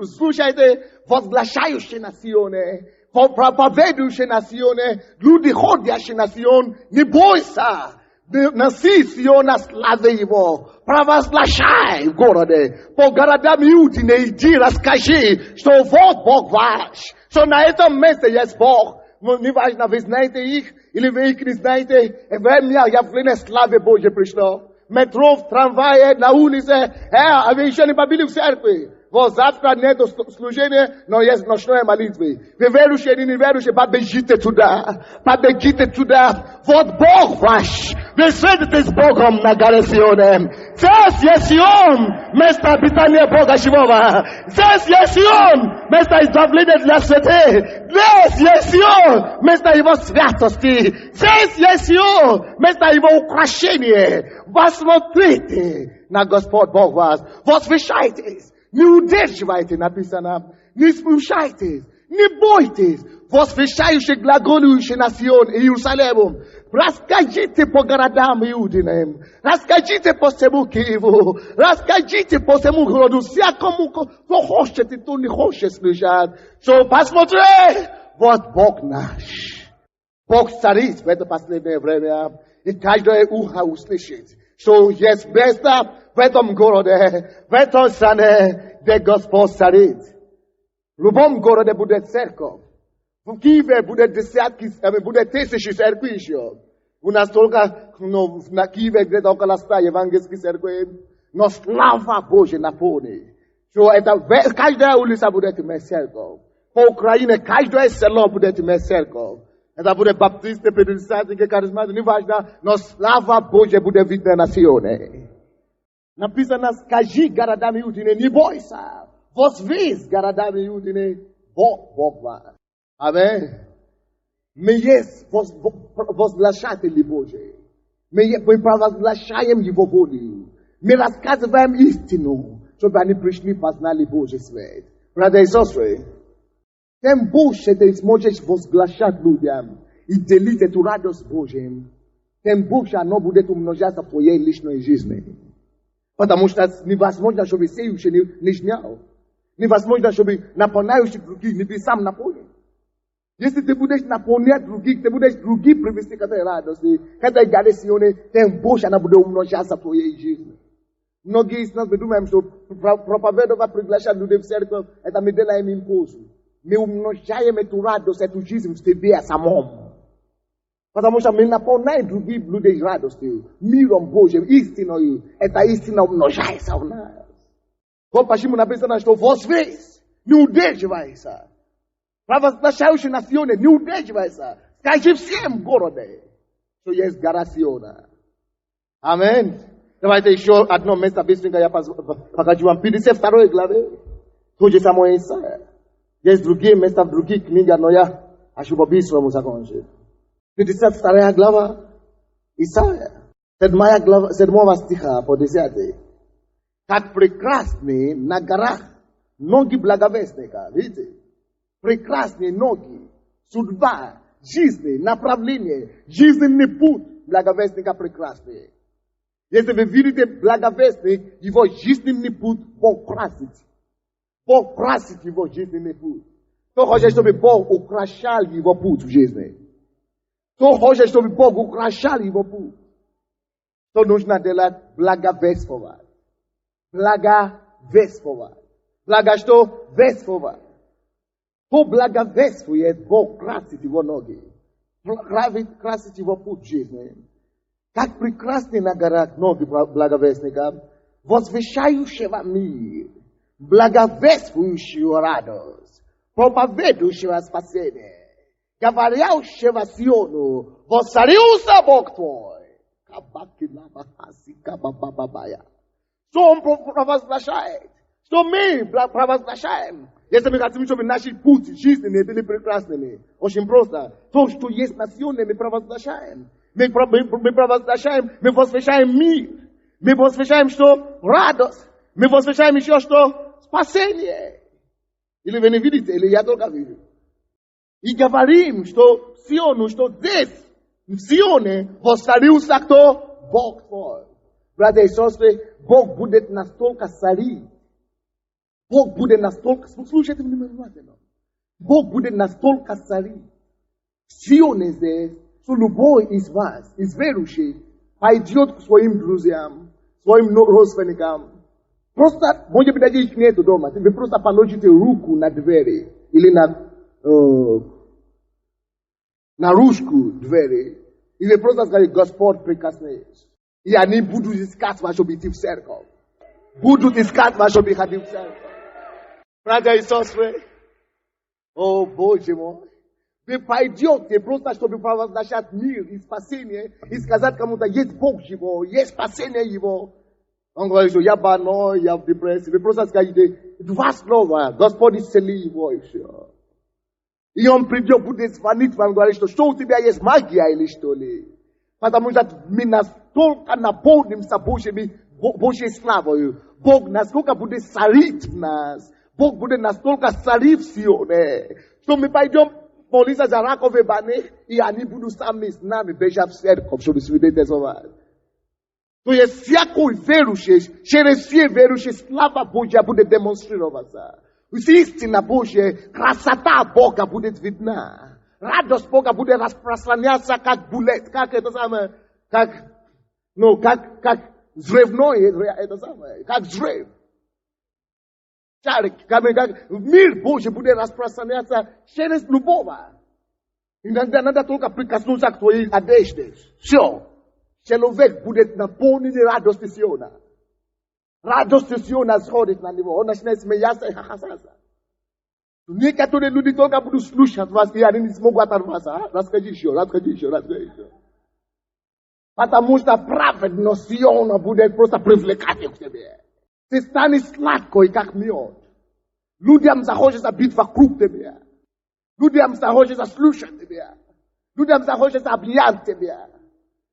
слушайте, возглашающие на Сионе, проповедующие на Сионе, люди, ходящие на Сион, не бойся. Носи Сиона славы его. Провозглашай в городе. По городам Иудины иди, расскажи, что вот Бог ваш. Что на этом месте есть Бог. Неважно, вы знаете их, или вы их не знаете. Время явления славы Божьей пришло. Метро, в трамвае, на улице. А вы еще не побили в церкви. Вот завтра нет служения, но есть ночной молитвы. Вы верующие или не верующие, побегите туда. Побегите туда. Вот Бог ваш. Вы встретитесь с Богом на горе Сионе. Здесь есть Сион, место обитания Бога живого. Здесь есть Сион, место избавления для святых. Здесь есть Сион, место его святости. Здесь есть Сион, место его украшения. Посмотрите на Господь Бог вас. Возвещайтесь. Не удерживайте, написано. Не смущайтесь. Не бойтесь. Возвещающий, глаголующий на Сион и Иерусалиму. Расскажите по городам Иудиным. Расскажите по всему Киеву. Расскажите по всему городу. Всякому, кто хочет и кто не хочет слышать. Что посмотри, вот Бог наш. Бог царит в это последнее время. И каждое ухо услышит, что есть место в этом городе, в этой стране, где Господь царит. В любом городе будет церковь. В Киеве будет десятки, будет тысячи церквей еще. У нас только, на Киеве где-то около 100 евангельских церквей. Но слава Божья наполнит. Что это, каждая улица будет иметь церковь. По Украине каждое село будет иметь церковь. Это будет баптисты, педагогические, харизматики, неважно. Но слава Божья будет видна на Сионе. Написано, скажи городам Иудины, не бойся. Возвесь городам Иудины, Бог ваш. Аминь. Мы есть возглашатели Божьи. Мы провозглашаем Его волю. Мы рассказываем истину, чтобы они пришли, познали Божий свет. Братья и сестры, тем больше ты сможешь возглашать людям и делить эту радость Божьим, тем больше оно будет умножаться в твоей личной жизни. Потому что невозможно, чтобы сеющий не жнял. Невозможно, чтобы наполняющий других не был сам наполнен. Если ты будешь наполнять других, ты будешь других привести к этой радости, к этой горе Сионе, тем больше она будет умножаться в твоей жизни. Многие из нас думаем, что проповедовать, приглашать людей в церковь, это мы делаем импульсу. Мы умножаем эту радость, эту жизнь в себе самом. Потому что мы наполняем других людей радостью, миром Божьим, истиной. Эта истина умножается в нас. Вот почему написано, что возвесь, не удерживайся. Провозглашающий на Сионе, не удерживайся. Скажи всем в городе, что есть гора Сиона. Аминь. Давайте еще одно место быстренько я покажу вам. 52 главе. То же самое Исаия. Есть другие места в других книгах, но я хочу побыстрому закончить. 52 глава Исаия. Sedmowa sticha po 10. Как прекрасны на горах ноги благовестника. Видите? Прекрасные ноги, судьба, жизнь, направление, жизненный путь благовестника прекрасный. Если вы видите благовестник, его жизненный путь Бог красит. Бог красит его жизненный путь. Кто хочет, чтобы Бог украшал его путь в жизни? Кто хочет, чтобы Бог украшал его путь? То нужно делать благовествовать. Благовествовать. Благо что? Вествовать. Кто благовествует, Бог красит его ноги. Красит его путь в жизни. Как прекрасны на горах ноги благовестника, возвещающего мир, благовествующего радость, проповедующего спасение, говорящего Сиону, воцарился Бог твой. Что он провозглашает? Что мы провозглашаем? Если мы хотим, чтобы наши пути жизненные были прекрасными, очень просто. То, что есть на Сионе, мы провозглашаем. Мы провозглашаем, мы возвещаем мир. Мы возвещаем, что радость. Мы возвещаем еще, что спасение. Или вы не видите, или я только вижу. И говорим, что Сиону, что здесь, в Сионе, воцарился кто? Бог твой. Братья и сестры, Бог будет настолько царить. Бог будет настолько, слушайте внимательно. Бог будет настолько царить. В Сионе здесь, что любой из вас, из верующих, пойдет к своим друзьям, своим родственникам. Просто, может быть, даже их нету дома. Вы просто положите руку на двери или на ручку двери. И вы просто скажете, Господь прикоснись. И они будут искать вашу идти в церковь. Будут искать вашу идти в церковь. Братья и сестры, о Боже мой, вы пойдете просто, чтобы провозглашать мир и спасение, и сказать кому-то, есть Бог его, есть спасение его. Он говорит, что я больной, я в депрессии. Вы просто скажете, два слова, Господь исцели его и все. И он придет, будет звонить вам, говорит, что у тебя есть магия или что ли? Потому что мы настолько наполнимся Божьей славой. Бог насколько будет царить в нас. Бог будет настолько царить в Сионе, что мы пойдем молиться за раков и баны, и они будут сами с нами бежать в церковь, чтобы свидетельствовать. То есть всякой верующий, через все верующие, слава Божья будет демонстрироваться. Истина Божья, красота Бога будет видна. Радость Бога будет распространяться, как булет, как это самое, как взрывное, это самое, как взрыв. Мир Божий будет распространяться через любого. Иногда надо только прикоснуться к твоей одежде. Все. Человек будет наполнен радостью Сиона. Радость Сиона сходит на него. Он начинает смеяться и хахасаться. Некоторые люди только будут слушать вас, и они не смогут оторваться. Расскажи еще. Потому что праведность Сиона будет просто привлекать к тебе. Ты станешь сладкой, как мед. Людям захочется быть вокруг тебя. Людям захочется слушать тебя. Людям захочется обнять тебя.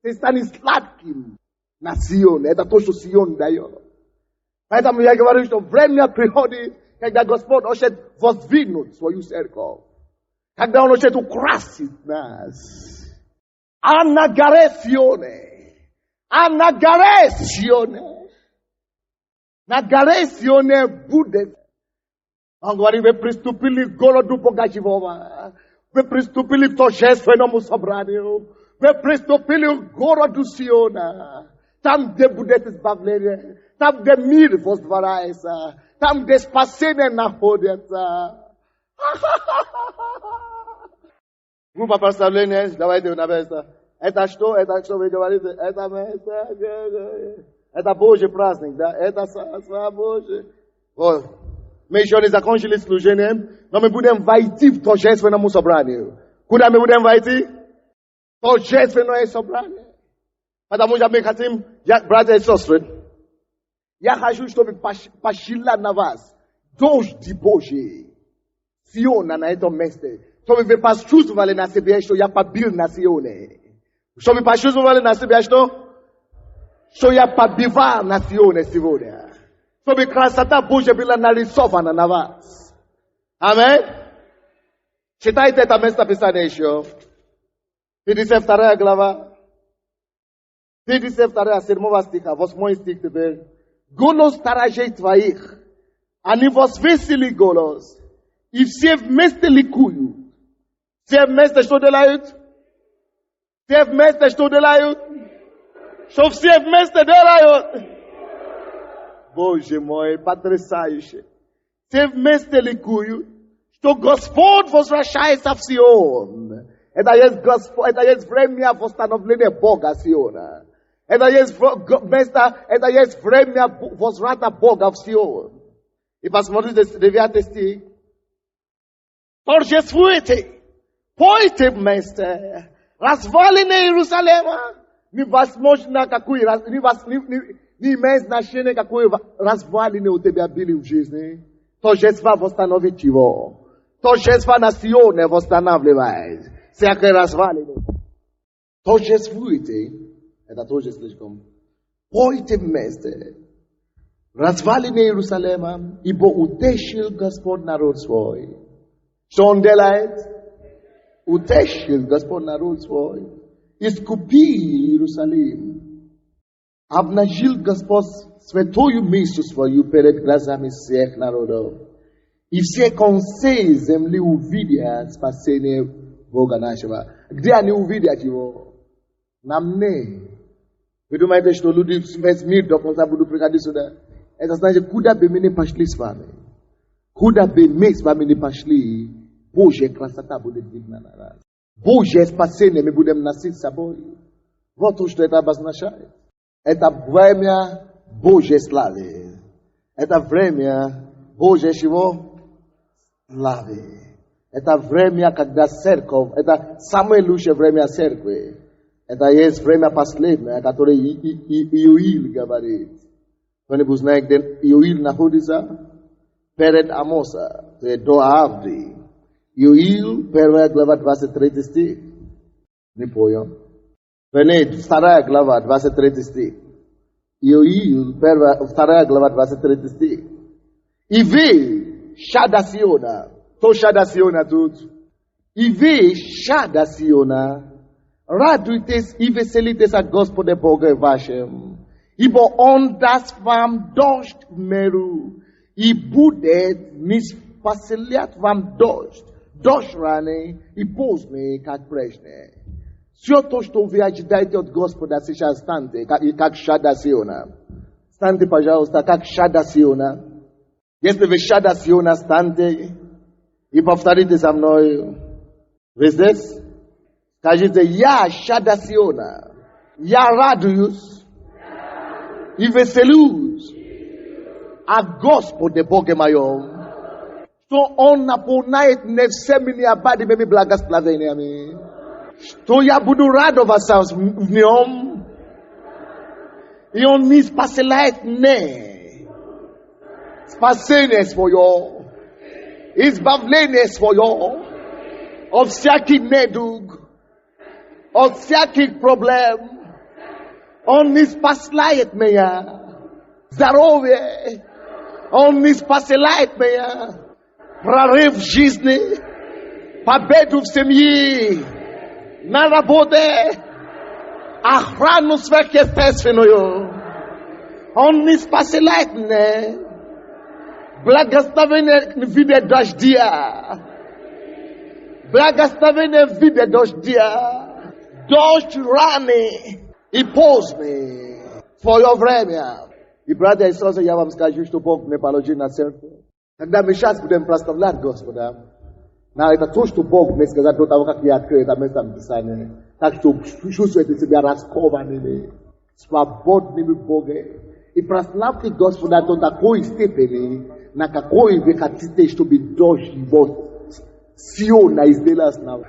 Ты станешь сладким на Сионе. Это то, что Сион дает. Поэтому я говорю, что время приходит, когда Господь хочет воздвигнуть свою церковь. Когда Он хочет украсить нас. А на горе Сионе. На горе Сионе будет. Он говорит, вы приступили к городу Бога живого. Вы приступили к торжественному собранию. Вы приступили к городу Сиона. Там, где будет избавление. Там, где мир возвращается. Там, где спасение находится. Группа прославления, давайте на место. Это что вы говорите? Это место. Это Божий праздник, да? Это слава Божия. Вот. Мы еще не закончили служением, но мы будем войти в торжественному собранию. Куда мы будем войти? Торжественное собрание. Потому что мы хотим, братья и сестры, я хочу, чтобы пошла на вас дождь Божий. Сиона на этом месте. Чтобы вы почувствовали на себе, что я побил на Сионе. Чтобы почувствовали на себе, что So ya pabiva nazione sivone. So bikrasata buje bila narisova na navas. Amen. Читайте это место Писания еще. 52 глава. 52 7 стиха, 8 стих теперь. Голос сторожей твоих, они возвесили голос, и все вместе ликуют. Все вместе что делают? Все вместе что делают? Что все вместе делают? Боже мой, потрясающе. Все вместе ликуют, что Господь возвращается в Сион. Это есть время восстановления Бога Сиона. Это есть время возврата Бога в Сион. И посмотрите 9 стих. Торжествуйте, пойте вместе. Развалины Иерусалима невозможно не имеет значения, какое развалины у тебя были в жизни. Торжество восстановит его. Торжество на Сионе восстанавливает всякое развалины. Торжествуйте. Это тоже слишком. Пойте вместе. Развалины Иерусалима, ибо утешил Господь народ свой. Что он делает? Утешил Господь народ свой. Искупил Иерусалим. Обнажил Господь святую миссу свою перед глазами всех народов. И все концы земли увидят спасение Бога нашего. Где они увидят его? На мне. Вы думаете, что люди весь мир до конца будут приходить сюда? Это значит, куда бы мы не пошли с вами? Куда бы мы с вами не пошли, Божья красота будет видна на нас. Божье спасение мы будем носить с собой. Вот что это обозначает. Это время Божьей славы. Это время Божьей чего? Славы. Это время, когда церковь, это самое лучшее время церкви. Это есть время последнее, которое Иоиль говорит. Кто-нибудь знает, где Иоиль находится? Перед Амоса, до Авди. Иоиль, 1 глава, 23 стих. Не понял. 2 глава, 23 стих. Иоиль, 2 глава, 23 стих. И вы, шада Сиона, то шада Сиона тут. И вы, шада Сиона, радуйтесь и веселитесь от Господа Бога вашим, ибо Он даст вам дождь в меру, и будет ниспоселять вам дождь раны и поздний, как прежде. Все то, что вы ожидаете от Господа, сейчас станьте, как шада Сиона. Станьте, пожалуйста, как шада Сиона. Если вы шада Сиона, станьте и повторите за мной. Вы здесь? Скажите, я шада Сиона, я радуюсь и веселюсь о Господе Боге моем, что Он наполняет мне всеми обадными благословениями, что я буду радоваться в Нем, и Он не спасает мне спасение свое, избавление свое от всяких недуг, от всяких проблем. Он не спасает меня здоровье, Он не спасает меня прорыв в жизни, победу в семье, на работе, охрану сверхъестественную. Он не спасает меня благословение в виде дождя, благословение в виде дождя, дождь раны и поздний, свое время. И, братья и сестры, я вам скажу, что Бог мне положил на сердце. Когда мы сейчас будем прославлять Господа, это то, что Бог мне сказал до того, как я открыл это место Писания. Так что чувствуйте себя раскованными, свободными в Боге. И прославьте Господа до такой степени, на какой вы хотите, чтобы дождь его Сиона сделал с нами.